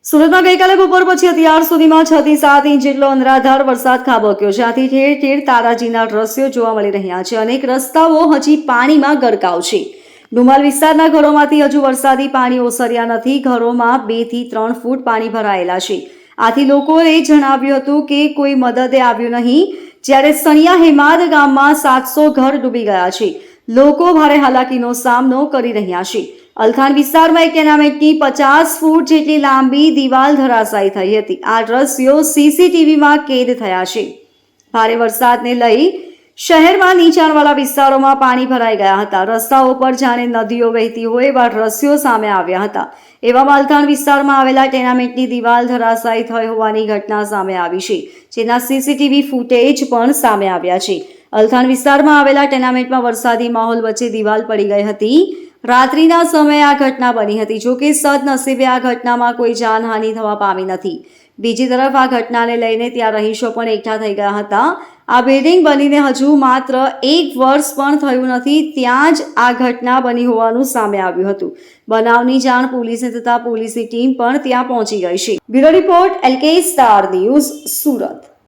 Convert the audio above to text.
સુરતમાં ગઈકાલે બપોર પછી અત્યાર સુધીમાં 6 થી 7 ઇંચ જેટલો અનરાધાર વરસાદ ખાબક્યો, જ્યાંથી ઠેર ઠેર તારાજીના દ્રશ્યો જોવા મળી રહ્યા છે. અનેક રસ્તાઓ હજી પાણીમાં ગરકાવ છે. ડુમાલ વિસ્તારના ઘરોમાંથી હજુ વરસાદી પાણી ઓસર્યા નથી. ઘરોમાં 2 થી 3 ફૂટ પાણી ભરાયેલા છે. આથી લોકોએ જણાવ્યું હતું કે કોઈ મદદે આવ્યું નહીં. જ્યારે સણિયા હેમાદ ગામમાં 700 ઘર ડૂબી ગયા છે. લોકો ભારે હાલાકીનો સામનો કરી રહ્યા છે. અલથાણ વિસ્તારમાં એક ટેનામેન્ટની 50 ફૂટ જેટલી લાંબી દિવાલ ધરાશાયી થઈ હતી. આ દ્રશ્યો સીસીટીવીમાં કેદ થયા છે. ભારે વરસાદને લઈ શહેરમાં નીચાણવાળા વિસ્તારોમાં પાણી ભરાઈ ગયા હતા. રસ્તાઓ પર જાણે નદીઓ વહેતી હોય એવા દ્રશ્યો સામે આવ્યા હતા. એવામાં અલથાણ વિસ્તારમાં આવેલા ટેનામેન્ટની દિવાલ ધરાશાયી થઈ હોવાની ઘટના સામે આવી છે, જેના સીસીટીવી ફૂટેજ પણ સામે આવ્યા છે. અલથાણ વિસ્તારમાં આવેલા ટેનામેન્ટમાં વરસાદી માહોલ વચ્ચે દિવાલ પડી ગઈ હતી. રાત્રિના સમયે આ ઘટના બની હતી. જોકે સદનસીબે આ ઘટનામાં કોઈ જાનહાનિ થવા પામી નથી. બીજી તરફ આ ઘટનાને લઈને ત્યાં રહીશો પણ એકઠા થઈ ગયા હતા. આ બિલ્ડિંગ બનીને હજુ માત્ર 1 વર્ષ પણ થયું નથી, ત્યાં જ આ ઘટના બની હોવાનું સામે આવ્યું હતું. બનાવની જાણ પોલીસને થતાં પોલીસની ટીમ પણ ત્યાં પહોંચી ગઈ છે. Bureau report LK star news, Surat.